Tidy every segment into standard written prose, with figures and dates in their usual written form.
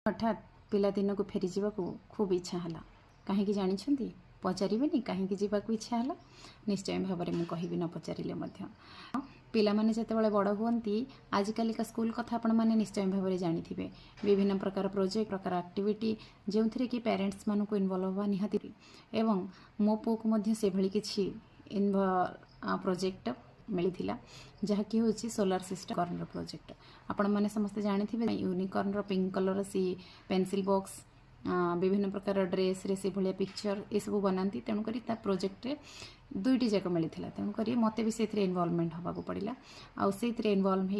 हठात पिलादिन को फेरी जावाक खूब इच्छा है कहीं जानी पचारे कहीं जावाक इच्छा है निश्चय भाव में मुझे न पचारे पिला माने जेतेबेले बड़ हुअन्ति आजिकल का स्कूल कथा आपण माने निश्चय भाव में जानी विभिन्न प्रकार प्रोजेक्ट प्रकार एक्टिविटी जो थी कि पेरेंट्स मानक इनवल्व हवा निहाती एवं मो पु को मध्य से भली किछि प्रोजेक्ट मिली जहाँकि हूँ सोलार सिस्टम कर्नर प्रोजेक्ट आपण मैंने समस्ते जानी यूनिकर्न पिंक कलर सी पेंसिल बॉक्स विभिन्न प्रकार ड्रेस रे से भाया पिक्चर ये सब बनाती तेणुक प्रोजेक्ट रे दुईटी जाक मिलता तेणुक मत भी से इनवॉल्वमेंट होगा पड़ा आउ से इनवॉल्व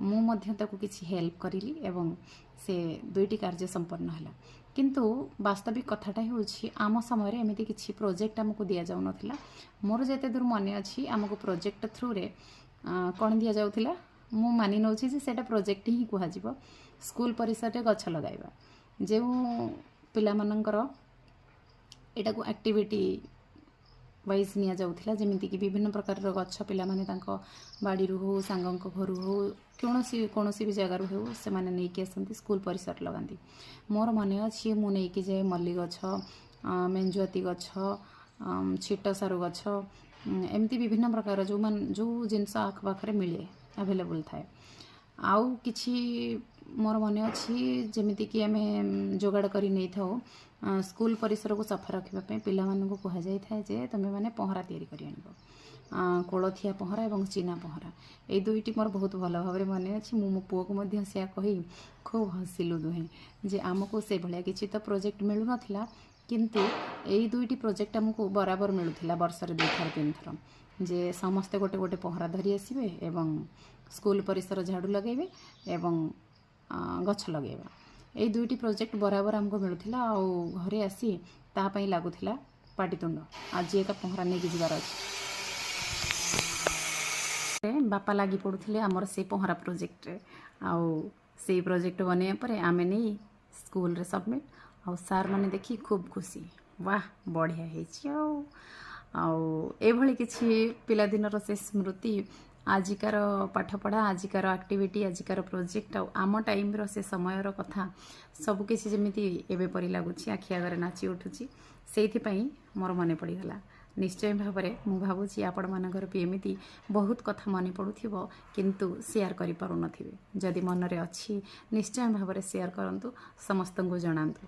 हो मुझे किसी हेल्प करी एवं से दुईटी कार्य संपन्न है किंतु वास्तविक कथाटा हूँ आम समय एमती किसी प्रोजेक्ट आमको दि जाऊ ना मोर जिते दूर मन अच्छी आमको प्रोजेक्ट थ्रू रे कौन दि जाऊला मु मानि नौछि जे सेटा प्रोजेक्ट ही कहुब स्कूल परिसर रे गछ लगाइबा जो पिला मानकर एटा को एक्टिविटी वाइज निया जाउथिला जेमिति कि विभिन्न प्रकार गछ पिला माने तांको बाड़ी रु हो सांगंक घर हो कौनसी भी जगार हो से माने नहीं कि आसंती स्कूल परिसर लगाती मोर मन अच्छी मु नहीं कि जाए मल्ली गछ मेंजुआती गछ छिटसारू गछ एमती विभिन्न प्रकार जो जिनस आखपाखे मिले अवेलेबल थाए आउ किछि मोर मन अच्छी जमीती कि आम जोगाड़ कर नहीं था स्कूल परिसर को सफा रखापी पिला कह जाए जे तुम्हें मैंने पहरा या कोलथिया पहरा और चीना पहरा ये दुईटी मोर बहुत भल भाव में मन अच्छी मो पुओ को कही खूब हसिलु दुहे जे आमको से भाया किसी तो प्रोजेक्ट मिलू ना किंतु यही दुईटी प्रोजेक्ट आमको बराबर मिलूला वर्षर 2 थर 3 थर जे समस्ते गोटे गोटे पहरा धरी आसबे एवं स्कूल परिसर झाड़ू लगेबे एवं गछ लगेबा ये दुईटी प्रोजेक्ट बराबर आमको मिलूला घरे आसी तापाई लगुला पाटितुंड आज एक पहरा नहीं जीवार अच्छे बापा लगी पड़ुले आमर से पहरा प्रोजेक्ट आउ से प्रोजेक्ट बनैया पर आमे नहीं स्कूल रे सबमिट आउ सार माने देखी खूब खुशी वाह बढ़िया है किसी पिलादिनर से स्मृति आजिकार पाठपढ़ा आजिकार एक्टिविटी आजिकार प्रोजेक्ट आम टाइम रो से समय कथा सबकिछि जमिति एबे परि लागुछि आखि आगरे नाची उठुछि सेइथिपई मोर मने पड़ीगला निश्चय भाव में मु भावुछि आपण मानकर भी एमिति बहुत कथा मने पड़ुथिबो किंतु शेयर करि पारु नथिबे जदि मन रे अछि निश्चय भाव में शेयर करंतु समस्त को जणांतु।